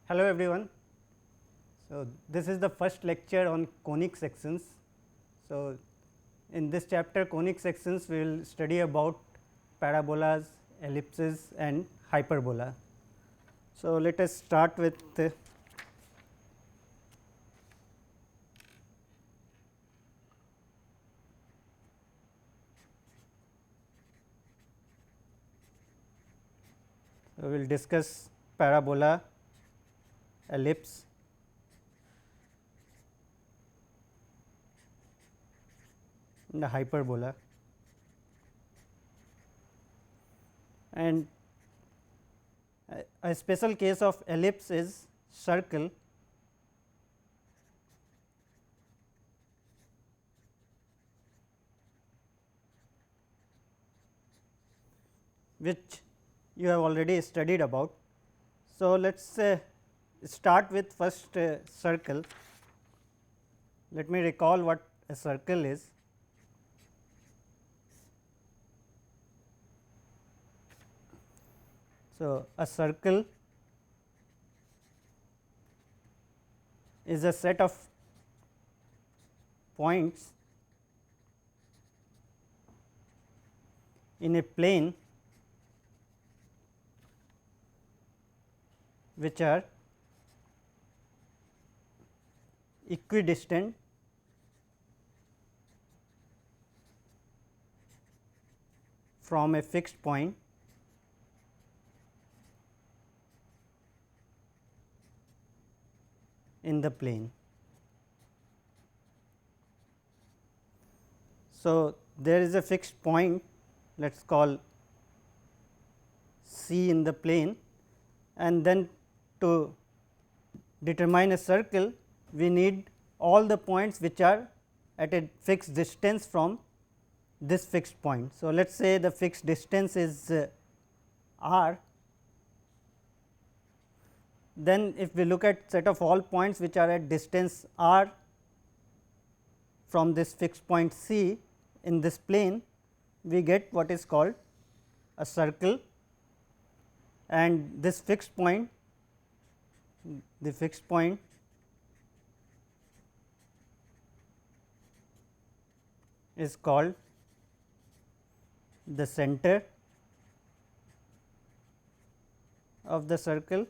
Hello everyone. So, this is the first lecture on conic sections. So, in this chapter conic sections we will study about parabolas, ellipses and hyperbola. So, let us start with we will discuss parabola, ellipse, and the hyperbola, and a special case of ellipse is circle, which you have already studied about. So, let us start with first circle. Let me recall what a circle is. So, a circle is a set of points in a plane which are equidistant from a fixed point in the plane. So, there is a fixed point, let us call C in the plane, and then to determine a circle we need all the points which are at a fixed distance from this fixed point. So, let us say the fixed distance is r. Then if we look at set of all points which are at distance r from this fixed point C in this plane, we get what is called a circle, and this fixed point, the fixed point is called the center of the circle,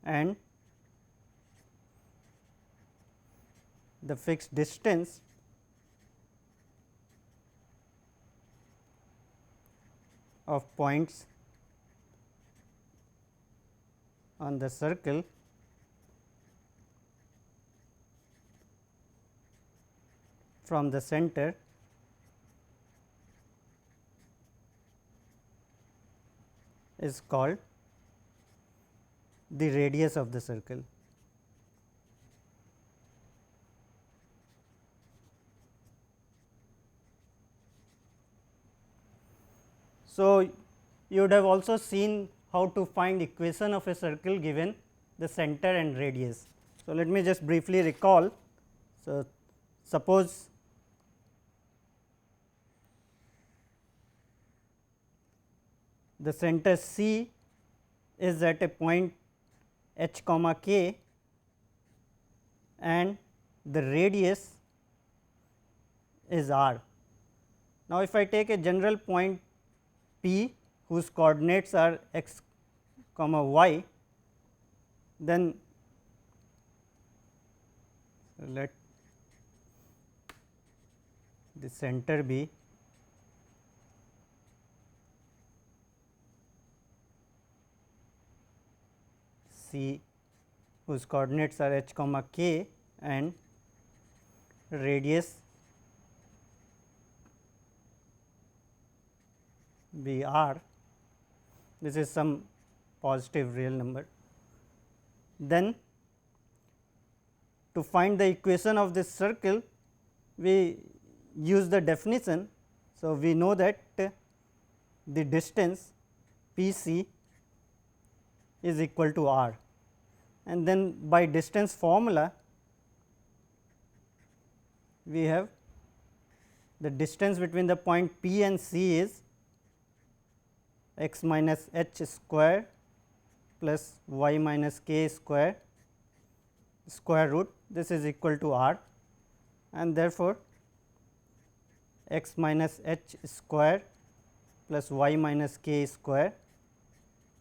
and the fixed distance of points on the circle from the center is called the radius of the circle. So, you would have also seen how to find equation of a circle given the center and radius. So, let me just briefly recall. So, suppose the center C is at a point h comma k and the radius is r. Now, if I take a general point P whose coordinates are x comma y, then let the center be C whose coordinates are h comma k and radius be r. This is some positive real number. Then to find the equation of this circle we use the definition. So, we know that the distance P C is equal to r, and then by distance formula we have the distance between the point P and C is x minus h square plus y minus k square square root, this is equal to r, and therefore, x minus h square plus y minus k square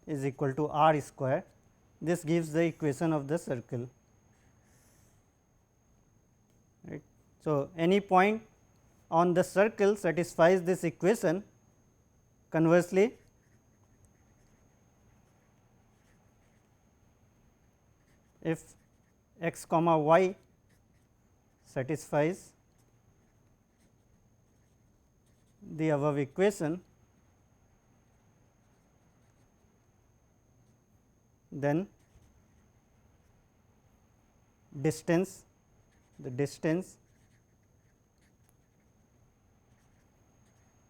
is equal to r square. This gives the equation of the circle. Right. So, any point on the circle satisfies this equation. Conversely, if x comma y satisfies the above equation, then the distance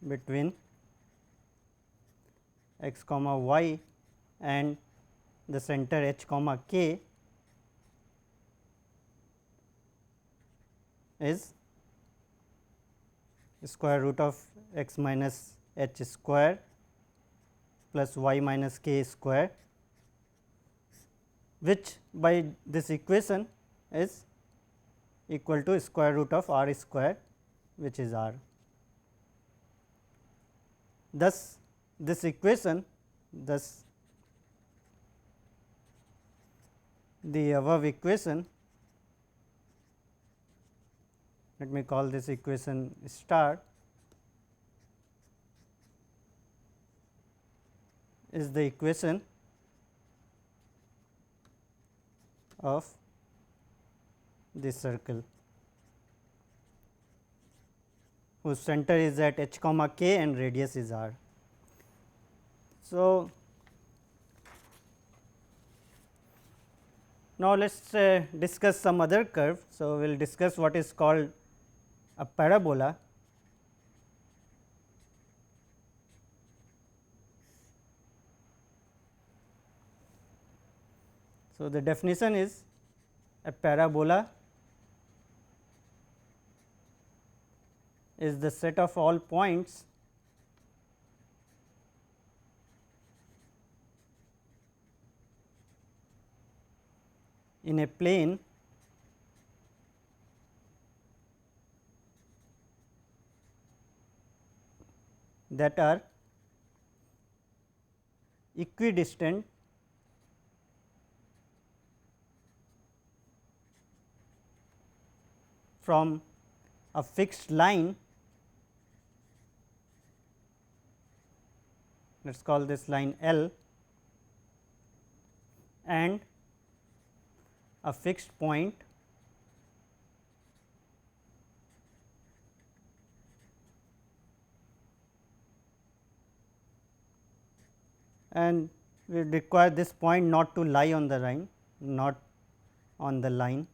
between x comma y and the center h comma k is square root of x minus h square plus y minus k square, which by this equation is equal to square root of r square, which is r. Thus, this equation, thus the above equation, let me call this equation star, is the equation of this circle whose center is at h comma k and radius is r. So, now let us discuss some other curve. So, we will discuss what is called a parabola. So, the definition is a parabola is the set of all points in a plane that are equidistant from a fixed line. Let us call this line L, and a fixed point and we require this point not to lie on the line, not on the line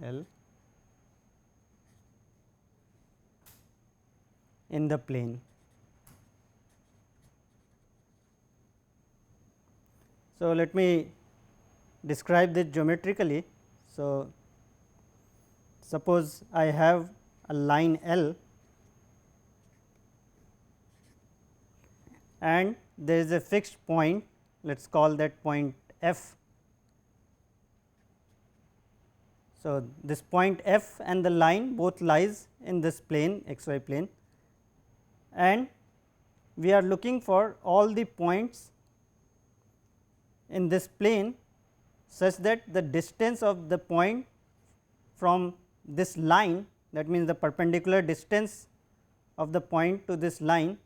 L in the plane. So, let me describe this geometrically. So, suppose I have a line L and there is a fixed point, let us call that point F. So, this point F and the line both lies in this plane xy plane, and we are looking for all the points in this plane such that the distance of the point from this line, that means the perpendicular distance of the point to this line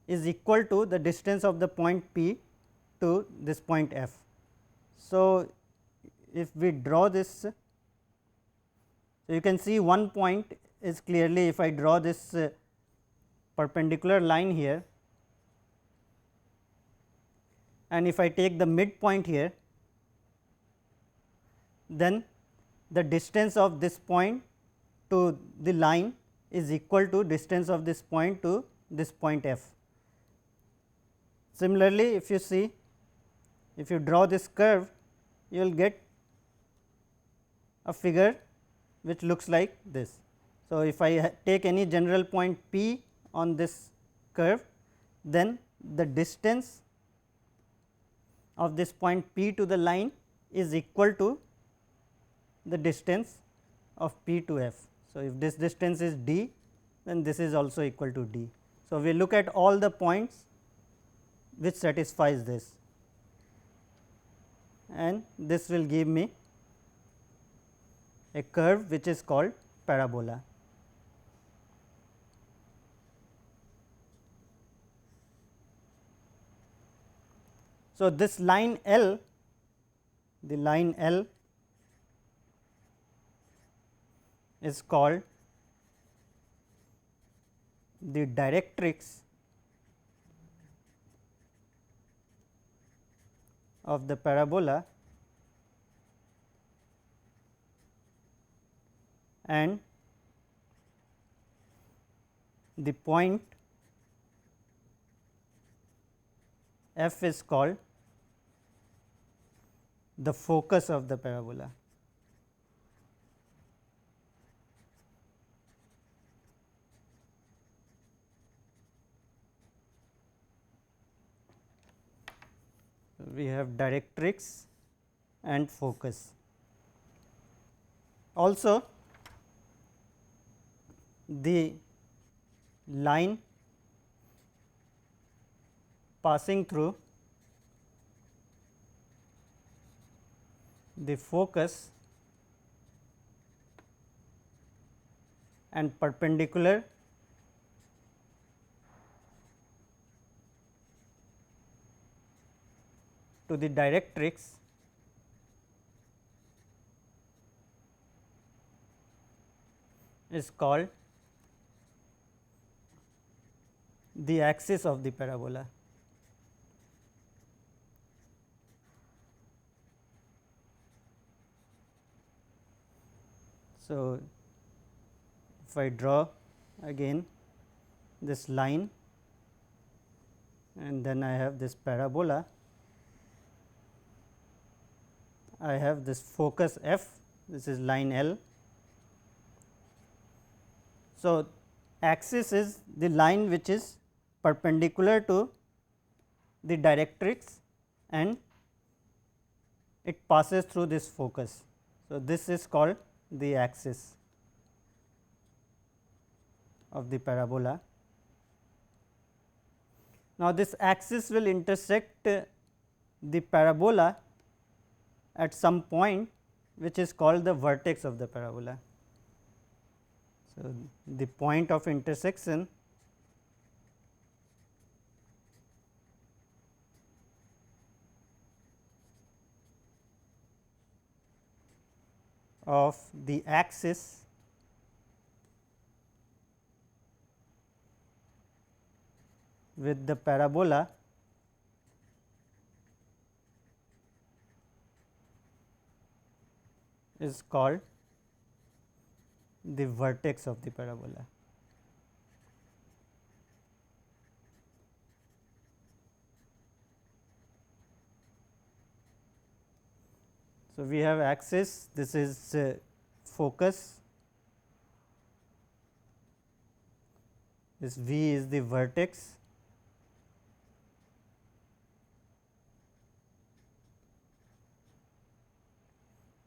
is equal to the distance of the point P to this point F. So, if we draw this, so you can see one point is clearly, if I draw this perpendicular line here, and if I take the midpoint here, then the distance of this point to the line is equal to distance of this point to this point F. Similarly, if you see, if you draw this curve, you will get a figure which looks like this. So, if I take any general point P on this curve, then the distance of this point P to the line is equal to the distance of P to F. So, if this distance is d, then this is also equal to d. So, we look at all the points which satisfies this, and this will give me a curve which is called parabola. So, this line L, the line L is called the directrix of the parabola, and the point F is called the focus of the parabola. We have directrix and focus. Also, the line passing through the focus and perpendicular to the directrix is called the axis of the parabola. So, if I draw again this line, and then I have this parabola, I have this focus F, this is line L. So, axis is the line which is perpendicular to the directrix and it passes through this focus. So, this is called the axis of the parabola. Now, this axis will intersect the parabola at some point which is called the vertex of the parabola. So, the point of intersection of the axis with the parabola is called the vertex of the parabola. So, we have axis, this is focus, this V is the vertex,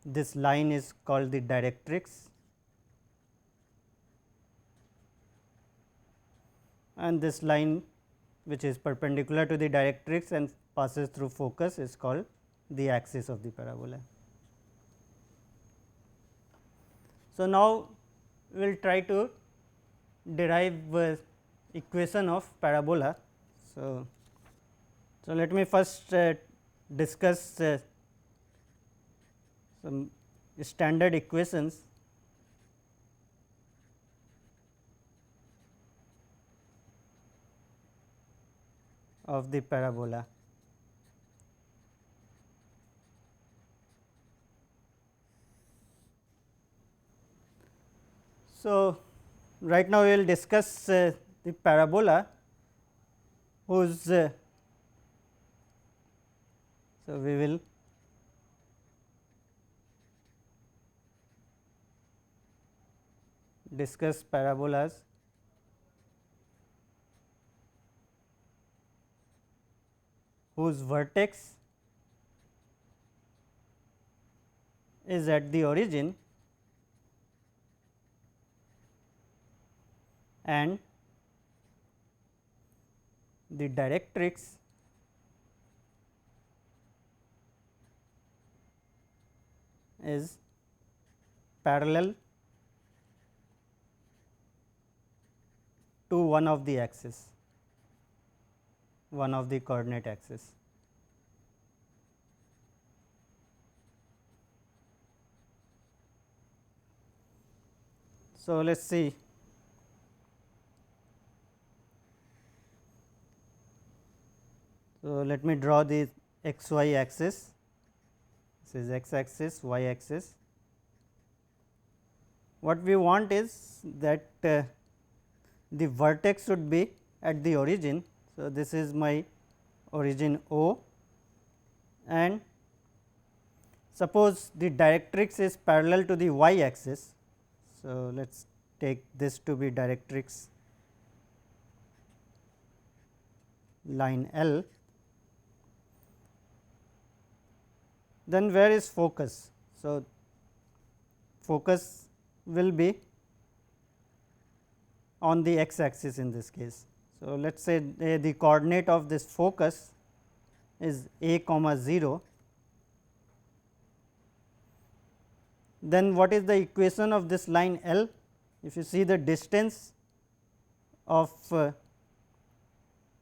this line is called the directrix, and this line which is perpendicular to the directrix and passes through focus is called the axis of the parabola. So, now we will try to derive equation of parabola. So, let me first discuss some standard equations of the parabola. So, right now we will discuss the parabola whose so we will discuss parabolas whose vertex is at the origin and the directrix is parallel to one of the axis, one of the coordinate axis. So, let us see. So, let me draw the x y axis. This is x axis, y axis. What we want is that the vertex should be at the origin. So, this is my origin O, and suppose the directrix is parallel to the y axis. So, let us take this to be directrix line L. Then where is focus? So, focus will be on the x axis in this case. So, let us say the coordinate of this focus is a comma 0. Then what is the equation of this line L? If you see the distance of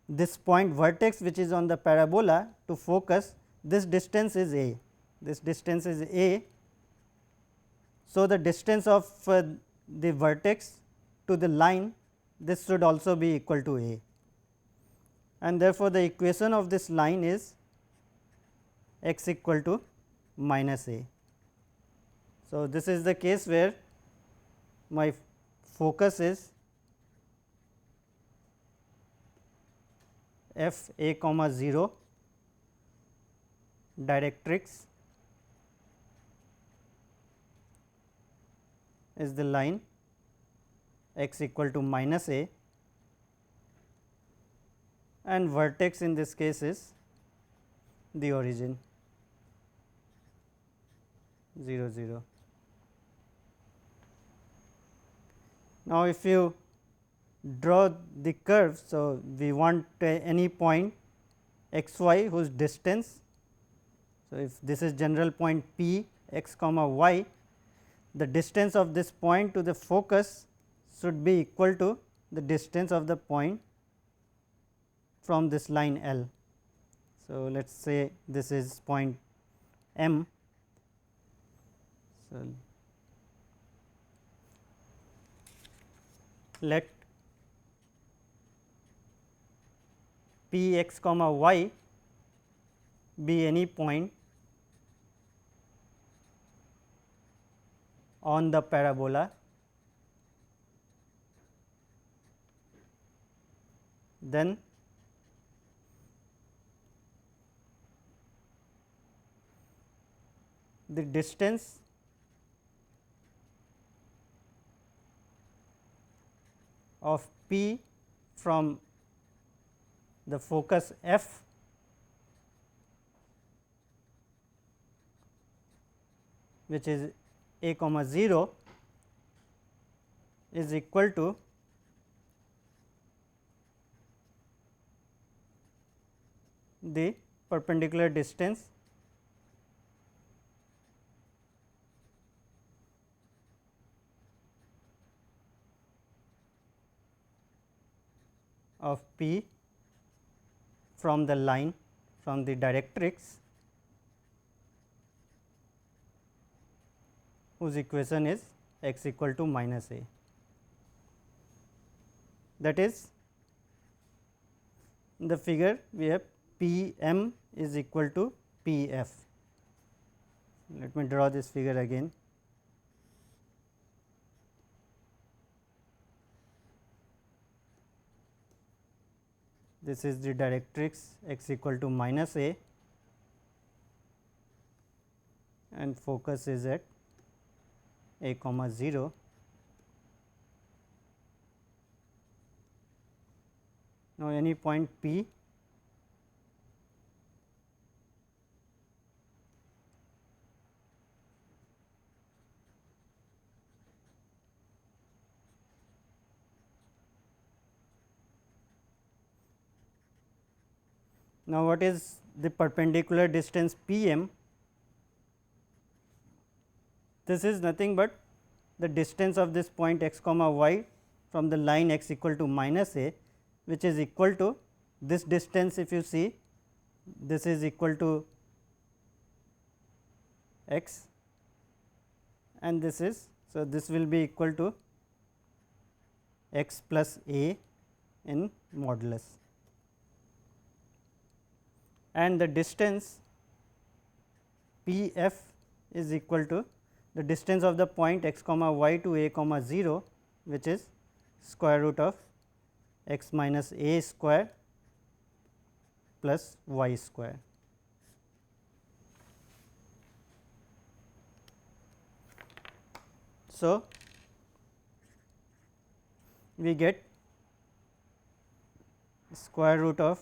this point vertex which is on the parabola to focus, this distance is a. This distance is a. So, the distance of the vertex to the line, this should also be equal to a, and therefore, the equation of this line is x equal to minus a. So, this is the case where my focus is f a comma 0, directrix is the line x equal to minus a, and vertex in this case is the origin 0 0. Now, if you draw the curve, so we want any point x y whose distance. So, if this is general point P x comma y, the distance of this point to the focus should be equal to the distance of the point from this line L. So, let us say this is point M. So, let P x comma y be any point on the parabola, then the distance of P from the focus F which is a comma 0 is equal to the perpendicular distance of P from the line, from the directrix, whose equation is x equal to minus a. That is, in the figure we have P m is equal to P f. Let me draw this figure again. This is the directrix x equal to minus a, and focus is at a comma 0. Now, any point P Now, what is the perpendicular distance P m? This is nothing but the distance of this point x comma y from the line x equal to minus a, which is equal to this distance. If you see, this is equal to x and this is, so this will be equal to x plus a in modulus, and the distance P f is equal to the distance of the point x comma y to a comma 0, which is square root of x minus a square plus y square. So, we get square root of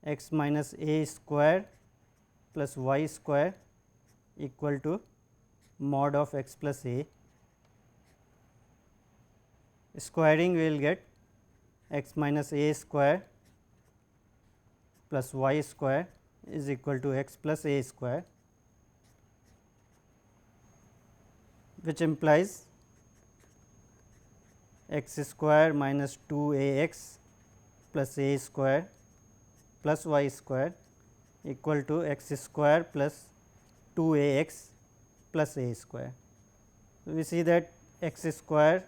x minus a square plus y square equal to mod of x plus a. Squaring we will get x minus a square plus y square is equal to x plus a square, which implies x square minus 2 a x plus a square plus y square equal to x square plus 2 a x plus a square. So, we see that x square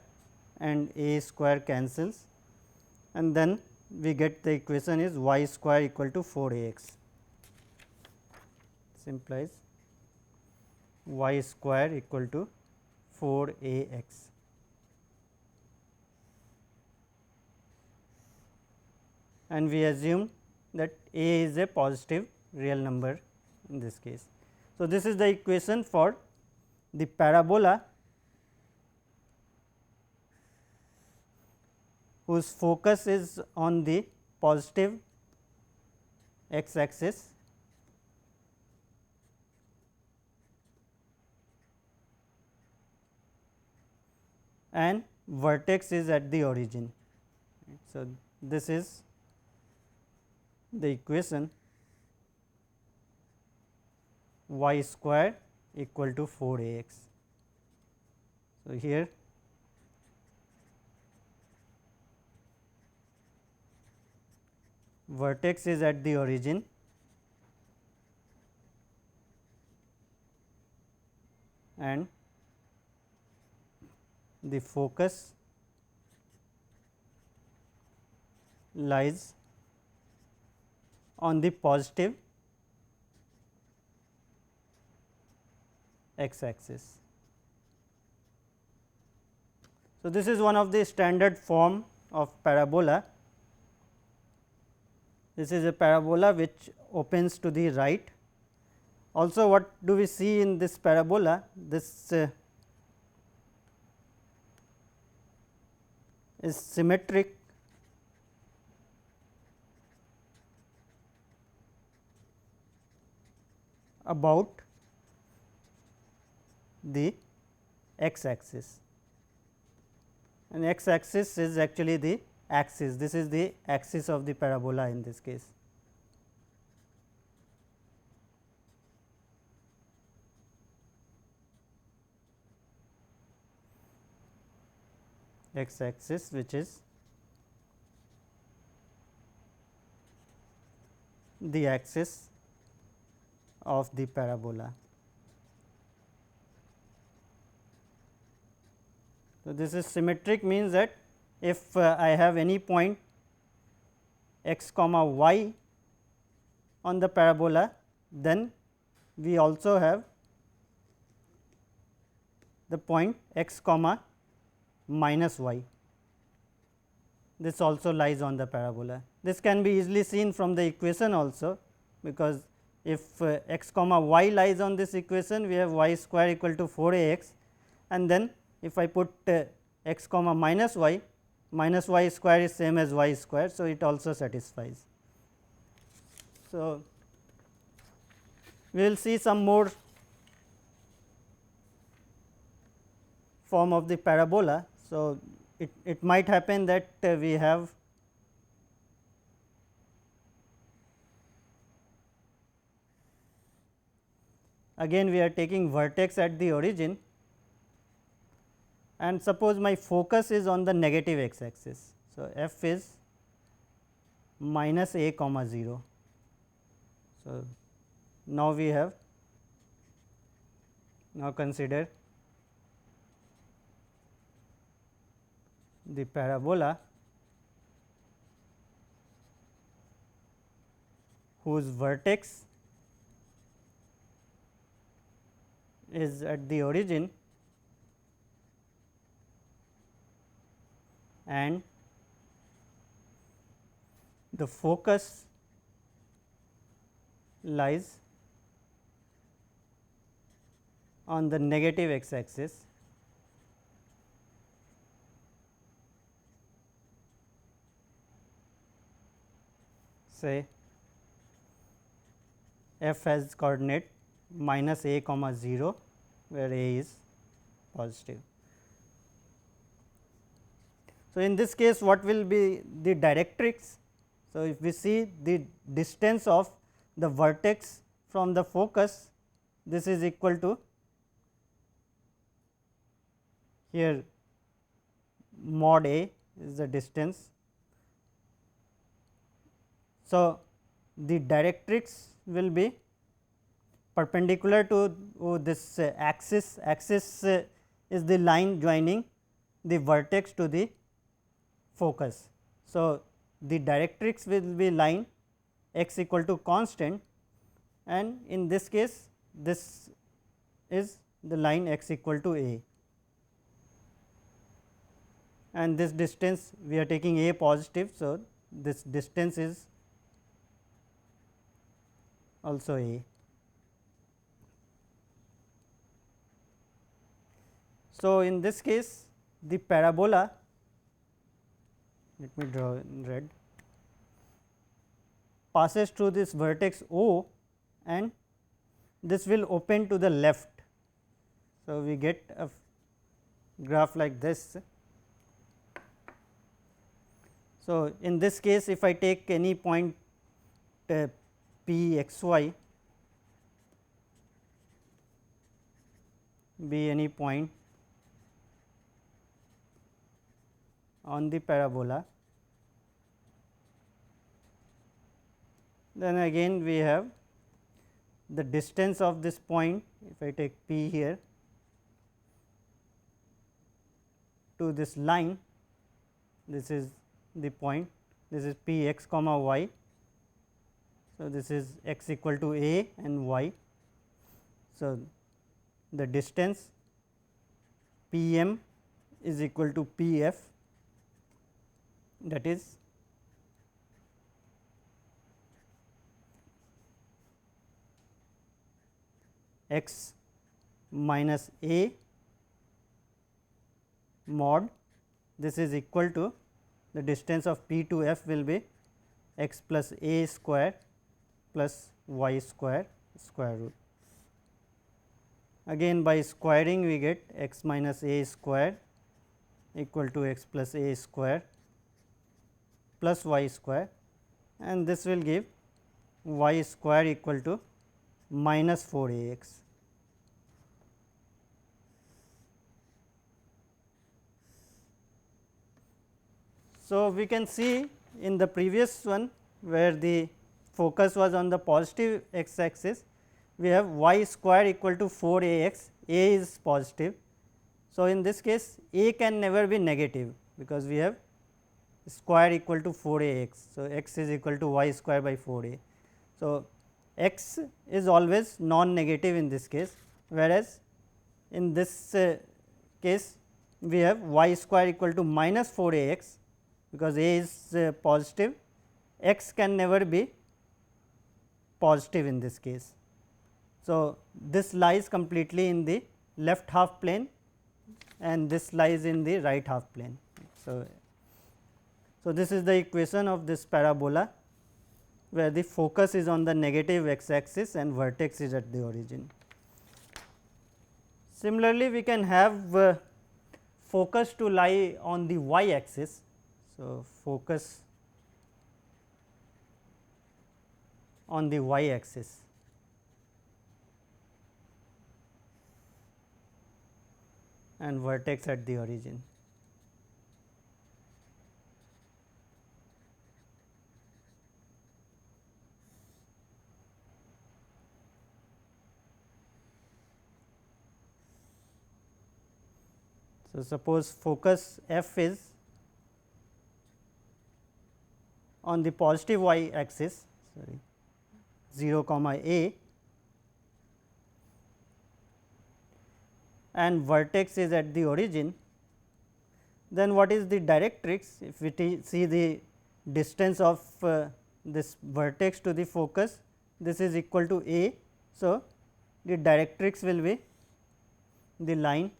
and a square cancels, and then we get the equation is y square equal to 4 a x. This implies y square equal to 4 a x. And we assume that a is a positive real number in this case. So, this is the equation for the parabola whose focus is on the positive x axis and vertex is at the origin. So, this is the equation y square equal to 4 a x. So, here vertex is at the origin and the focus lies on the positive x axis. So, this is one of the standard form of parabola. This is a parabola which opens to the right. Also, what do we see in this parabola? This is symmetric about the x axis, and x axis is actually the axis. This is the axis of the parabola in this case. X axis, which is the axis of the parabola. So, this is symmetric means that if I have any point x comma y on the parabola, then we also have the point x comma minus y. This also lies on the parabola. This can be easily seen from the equation also, because if x comma y lies on this equation, we have y square equal to 4 a x, and then if I put x comma minus y square is same as y square. So, it also satisfies. So, we will see some more form of the parabola. So, it might happen that we have again we are taking vertex at the origin, and suppose my focus is on the negative x axis. So, f is minus a comma 0. So, now we have now consider the parabola whose vertex is at the origin and the focus lies on the negative x axis. Say f has coordinate minus a comma 0, where a is positive. So, in this case what will be the directrix? So, if we see the distance of the vertex from the focus, this is equal to here mod a is the distance. So, the directrix will be perpendicular to this axis. Axis is the line joining the vertex to the focus. So, the directrix will be line x equal to constant, and in this case this is the line x equal to a, and this distance we are taking a positive. So, this distance is also a. So, in this case the parabola, let me draw in red, passes through this vertex O and this will open to the left. So, we get a graph like this. So, in this case if I take any point p x y, be any point on the parabola, then again we have the distance of this point. If I take p here to this line, this is the point, this is p x comma y. So, this is x equal to a and y. So, the distance p m is equal to p f, that is x minus a mod, this is equal to the distance of p to f will be x plus a square plus y square square root. Again by squaring we get x minus a square equal to x plus a square plus y square, and this will give y square equal to minus 4 a x. So, we can see in the previous one where the focus was on the positive x axis, we have y square equal to 4 a x, a is positive. So, in this case a can never be negative, because we have square equal to 4 a x. So, x is equal to y square by 4 a. So, x is always non negative in this case, whereas in this case we have y square equal to minus 4 a x, because a is positive, x can never be positive in this case. So, this lies completely in the left half plane and this lies in the right half plane. So, this is the equation of this parabola, where the focus is on the negative x axis and vertex is at the origin. Similarly, we can have focus to lie on the y axis. So, focus on the y axis. and vertex at the origin. So, suppose focus f is on the positive y axis, sorry, 0 comma a, and vertex is at the origin, then what is the directrix? If we see the distance of this vertex to the focus, this is equal to a. So, the directrix will be the line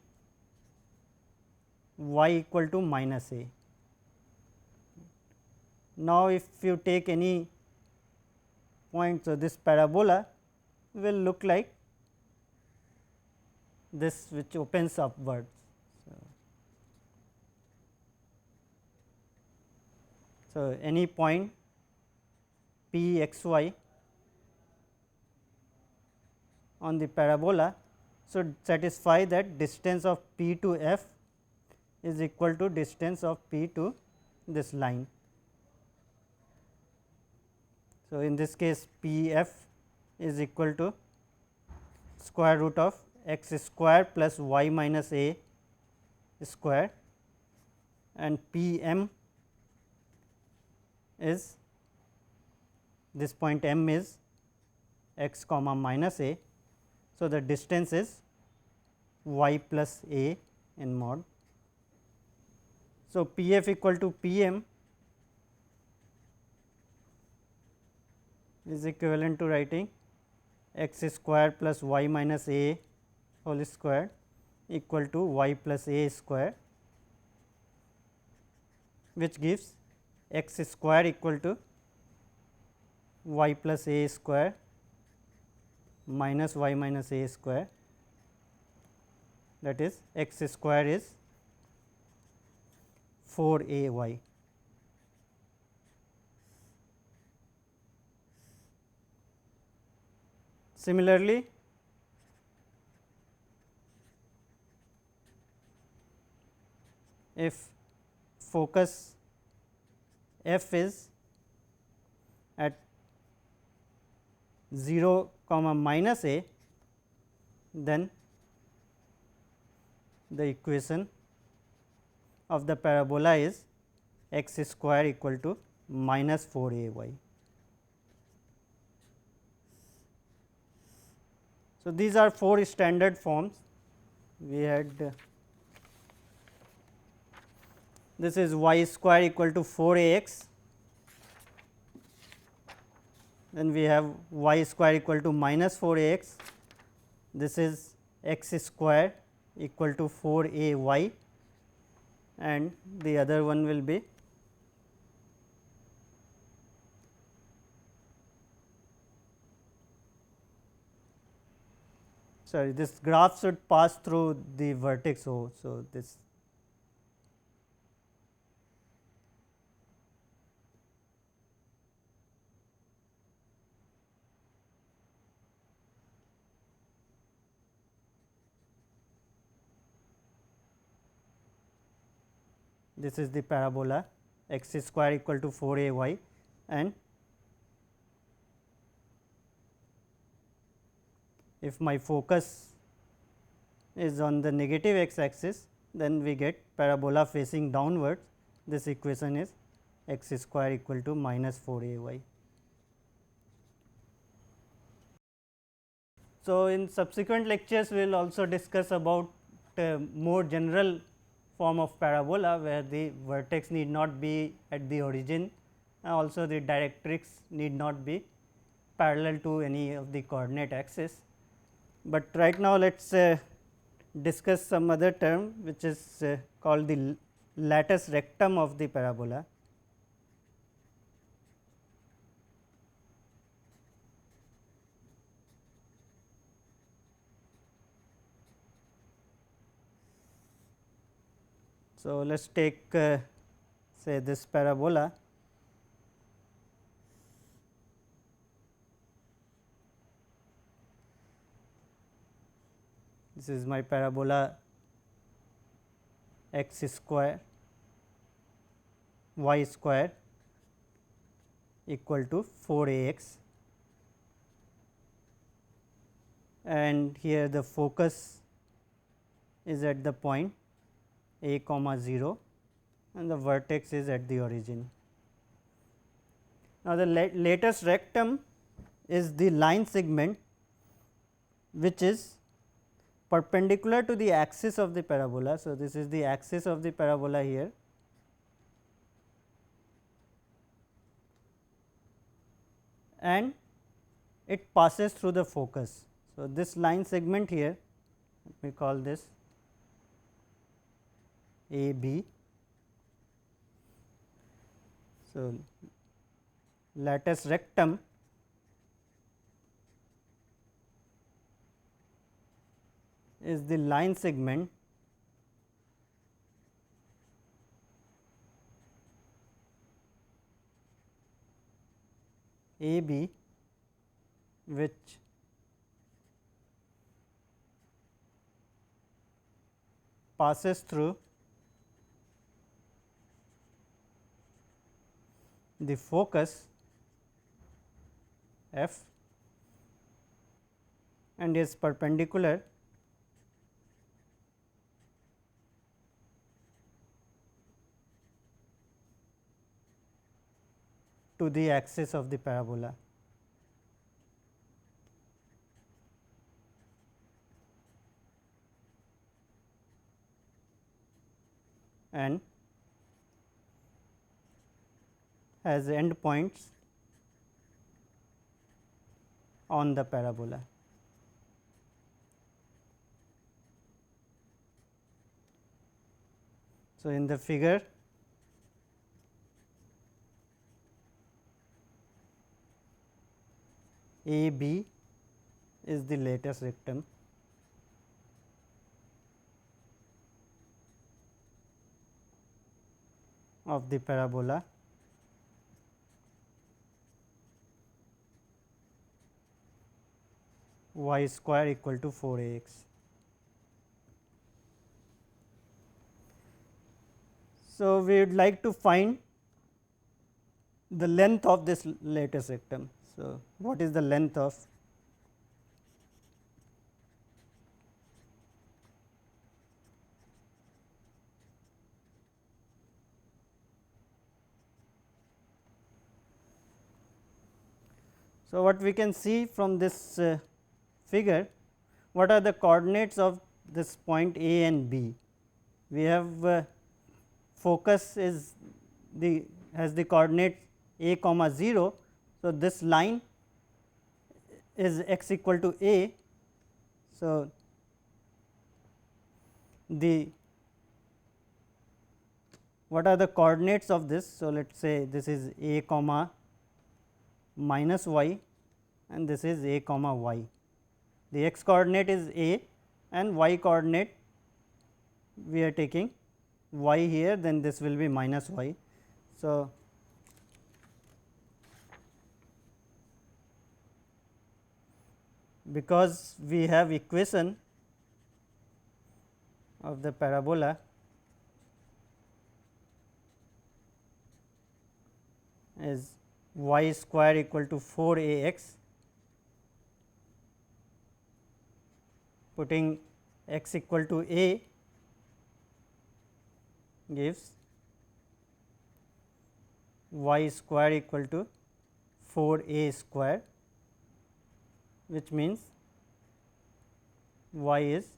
y equal to minus a. Now, if you take any point, so this parabola will look like this, which opens upwards. So, any point p x y on the parabola should satisfy that distance of p to f is equal to distance of p to this line. So, in this case p f is equal to square root of x square plus y minus a square, and p m is this point m is x comma minus a. So, the distance is y plus a in mod. So, p f equal to p m is equivalent to writing x square plus y minus a whole square equal to y plus a square, which gives x square equal to y plus a square minus y minus a square, that is x square is 4 a y. Similarly, if focus f is at 0 comma minus a, then the equation of the parabola is x square equal to minus 4 a y. So, these are 4 standard forms. We had this is y square equal to 4 a x, then we have y square equal to minus 4 a x, this is x square equal to 4 a y, and the other one will be sorry, this graph should pass through the vertex O. So, this is the parabola x square equal to 4 a y, and if my focus is on the negative x axis, then we get parabola facing downwards. This equation is x square equal to minus 4 a y. So, in subsequent lectures we will also discuss about more general form of parabola, where the vertex need not be at the origin, and also the directrix need not be parallel to any of the coordinate axis. But right now let us discuss some other term, which is called the latus rectum of the parabola. So, let us take say this parabola. This is my parabola x square y square equal to 4 a x, and here the focus is at the point a comma 0 and the vertex is at the origin. Now, the latest rectum is the line segment which is perpendicular to the axis of the parabola. So, this is the axis of the parabola here, and it passes through the focus. So, this line segment here, let me call this A B. So, latus rectum is the line segment A B which passes through the focus F and is perpendicular to the axis of the parabola. And has endpoints on the parabola. So, in the figure A B is the latus rectum of the parabola y square equal to 4 a x. So, we would like to find the length of this latus rectum. So, what is the length of So, what we can see from this figure, what are the coordinates of this point A and B? We have focus is the has the coordinate a comma 0. So, this line is x equal to a. So, the what are the coordinates of this? So, let us say this is a comma minus y and this is a comma y. The x coordinate is a and y coordinate we are taking y here, then this will be minus y. So, because we have equation of the parabola is y square equal to 4 a x, putting x equal to a gives y square equal to 4 a square, which means y is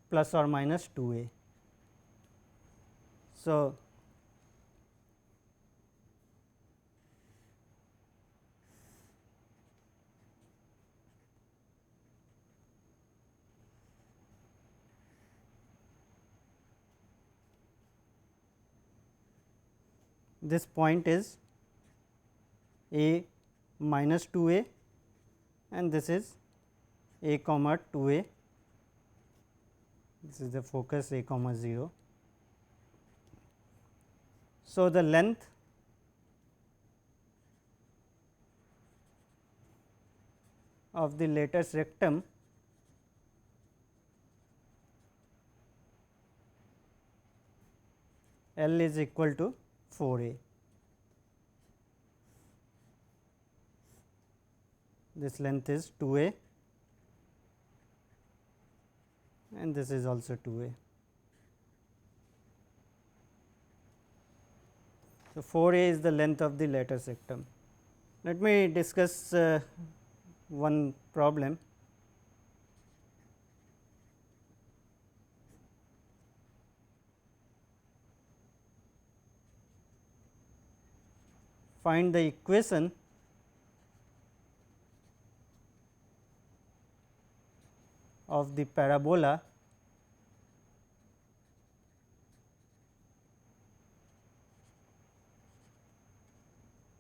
plus or minus 2 a. So, this point is a minus 2 a and this is a comma 2 a, this is the focus a comma 0. So, the length of the latus rectum L is equal to 4a. This length is 2a and this is also 2a. So, 4a is the length of the lateral septum. Let me discuss one problem. Find the equation of the parabola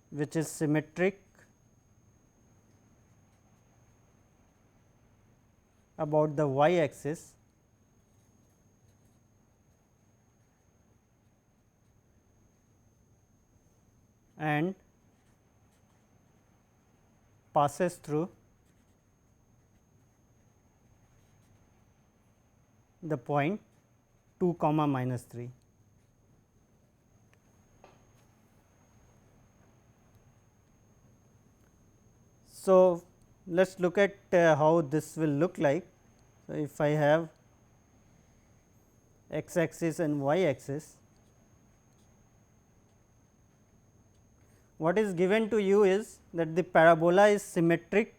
which is symmetric about the y axis and passes through the point 2 comma minus 3. So, let us look at how this will look like. So, if I have x axis and y axis, what is given to you is that the parabola is symmetric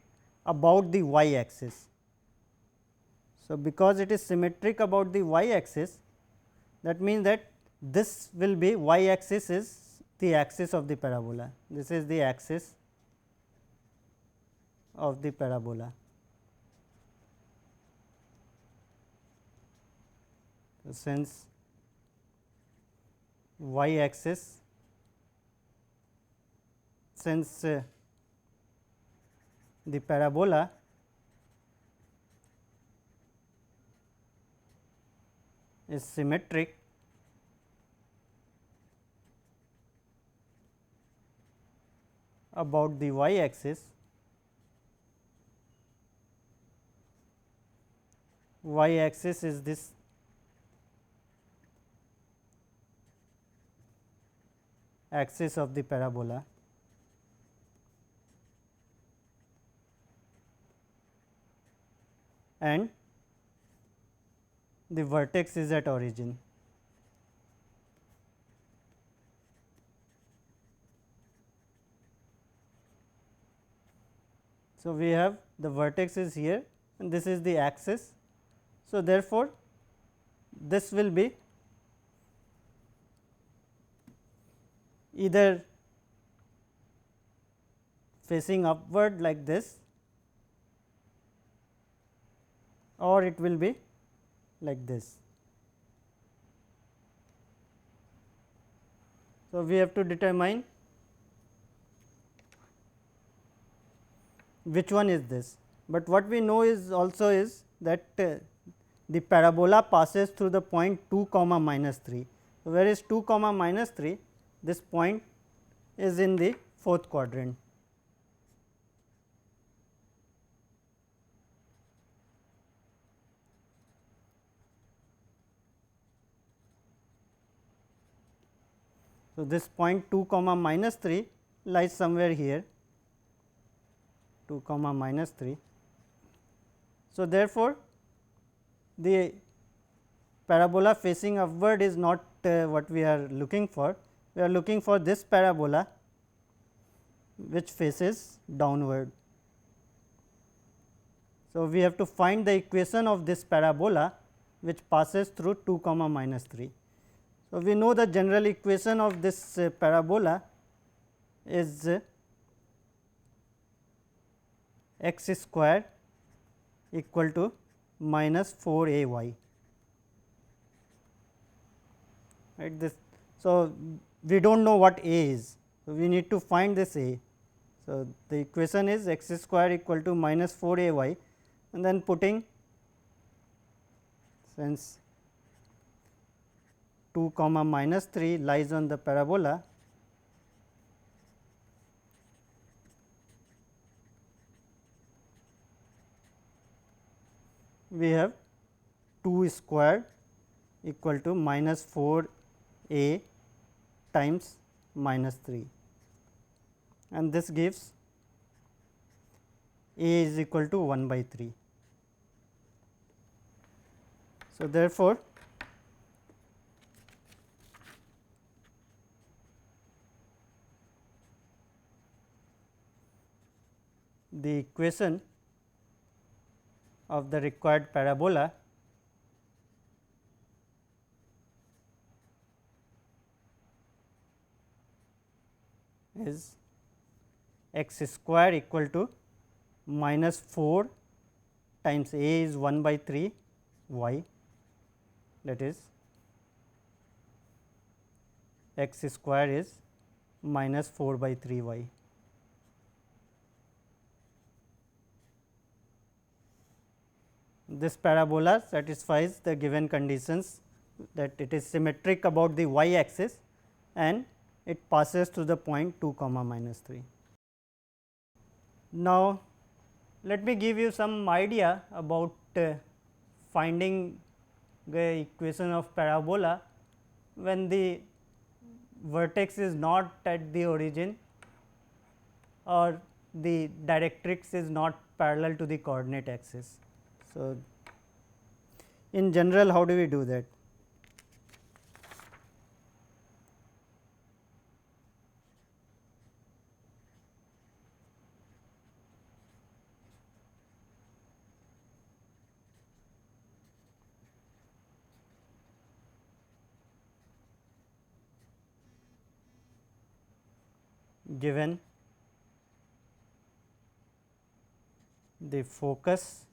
about the y axis. So, because it is symmetric about the y axis, that means that this will be y axis is the axis of the parabola. This is the axis of the parabola. So, since y axis, since the parabola is symmetric about the y axis, y axis is this axis of the parabola, and the vertex is at origin. So, we have the vertex is here and this is the axis. So, therefore, this will be either facing upward like this or it will be like this. So, we have to determine which one is this, but what we know is also is that the parabola passes through the point 2 comma minus 3. So, where is 2 comma minus 3? This point is in the fourth quadrant. So, this point 2 comma minus 3 lies somewhere here, 2 comma minus 3. So, therefore, the parabola facing upward is not what we are looking for. We are looking for this parabola which faces downward. So, we have to find the equation of this parabola which passes through 2 comma minus 3. So, we know the general equation of this parabola is x square equal to minus 4 a y, right this. So, we do not know what a is. So, we need to find this a. So, the equation is x square equal to minus 4 a y, and then putting, since 2 comma minus 3 lies on the parabola, we have 2 squared equal to minus 4 a times minus 3, and this gives a is equal to 1 by 3. So, therefore, the equation of the required parabola is x square equal to minus 4 times a is 1 by 3 y, that is x square is minus 4 by 3 y. This parabola satisfies the given conditions that it is symmetric about the y axis and it passes through the point 2 comma minus 3. Now, let me give you some idea about finding the equation of parabola when the vertex is not at the origin or the directrix is not parallel to the coordinate axis. So, in general, how do we do that? Given the focus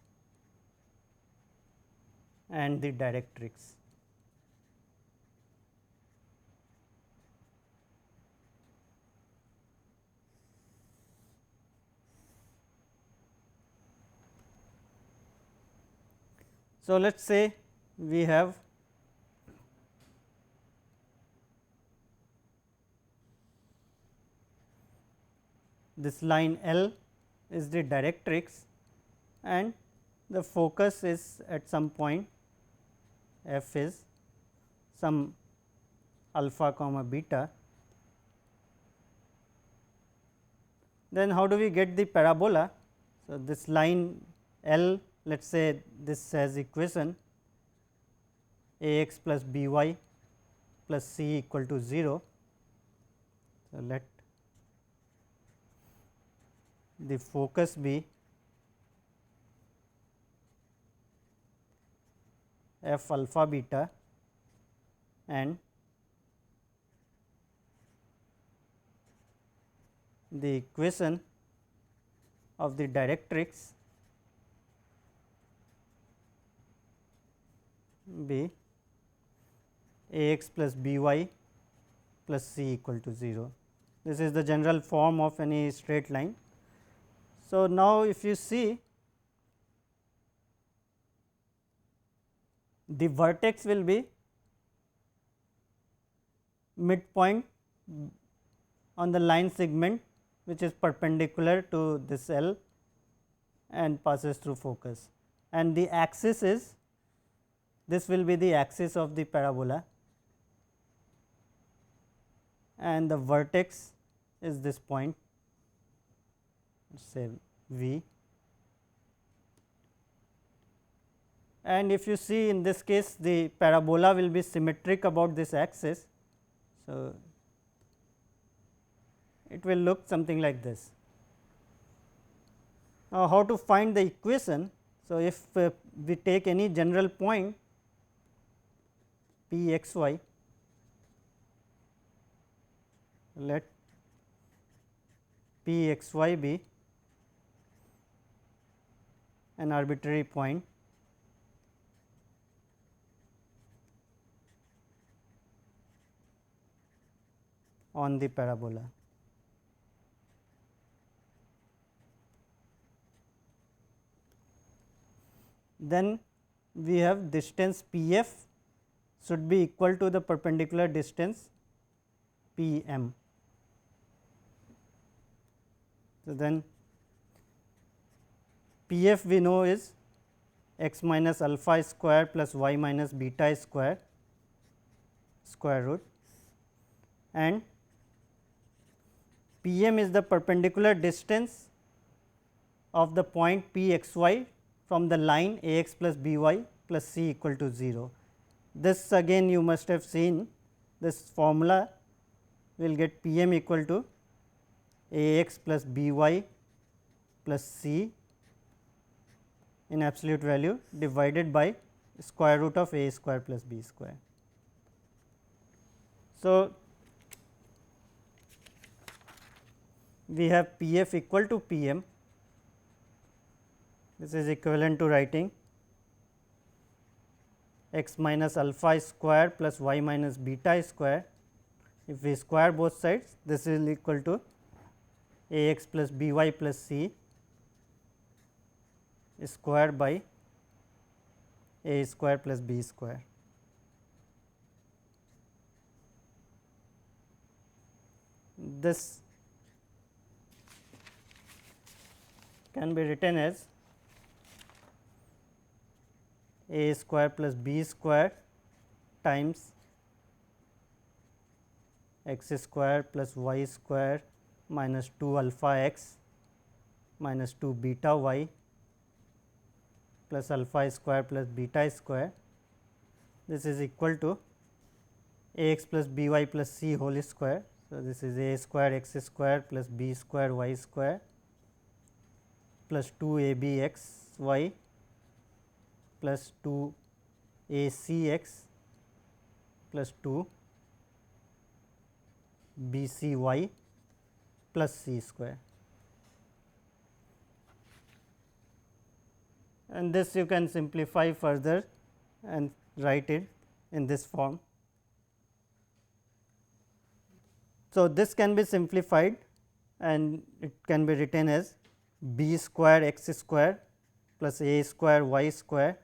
and the directrix. So, let us say we have this line L is the directrix and the focus is at some point f is some alpha comma beta. Then how do we get the parabola? So, this line L, let us say this has equation a x plus b y plus c equal to 0. So, let the focus be f alpha beta and the equation of the directrix be a x plus b y plus c equal to 0. This is the general form of any straight line. So, now if you see the vertex will be midpoint on the line segment which is perpendicular to this L and passes through focus, and the axis is, this will be the axis of the parabola and the vertex is this point, say V. And if you see in this case the parabola will be symmetric about this axis. So, it will look something like this. Now, how to find the equation? So, if we take any general point p x y, let p x y be an arbitrary point on the parabola. Then we have distance P f should be equal to the perpendicular distance P m. So, then P f we know is x minus alpha square plus y minus beta square root. and PM is the perpendicular distance of the point P x y from the line A x plus B y plus C equal to 0. This again you must have seen this formula, we will get P m equal to A x plus B y plus C in absolute value divided by square root of A square plus B square. So, we have P f equal to P m, this is equivalent to writing x minus alpha square plus y minus beta square. If we square both sides, this is equal to A x plus B y plus C square by A square plus B square. This can be written as A square plus B square times x square plus y square minus 2 alpha x minus 2 beta y plus alpha square plus beta square. This is equal to A x plus B y plus C whole square. So, this is A square x square plus B square y square plus 2 A B x y plus 2 A C x plus 2 B C y plus C square. And this you can simplify further and write it in this form. So, this can be simplified and it can be written as B square x square plus A square y square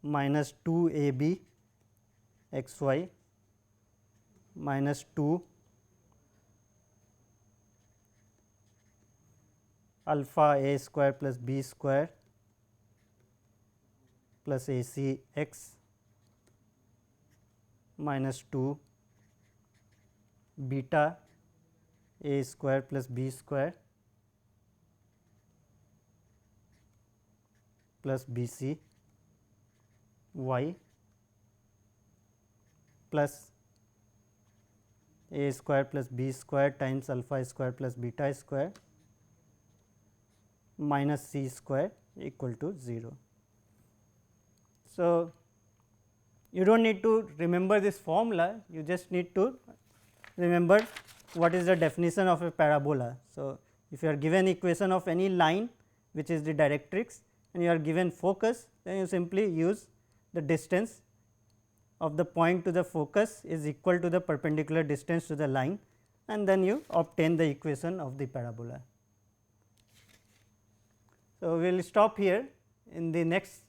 minus 2 A B x y minus 2 alpha A square plus B square plus A C x minus 2 beta A square plus B square plus B C y plus A square plus B square times alpha square plus beta square minus C square equal to 0. So, you do not need to remember this formula, you just need to remember what is the definition of a parabola. So, if you are given equation of any line which is the directrix and you are given focus, then you simply use the distance of the point to the focus is equal to the perpendicular distance to the line, and then you obtain the equation of the parabola. So, we will stop here. In the next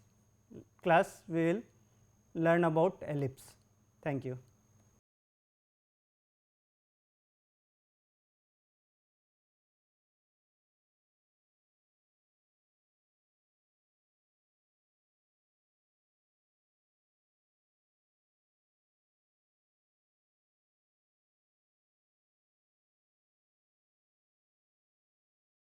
class we will learn about ellipse. Thank you.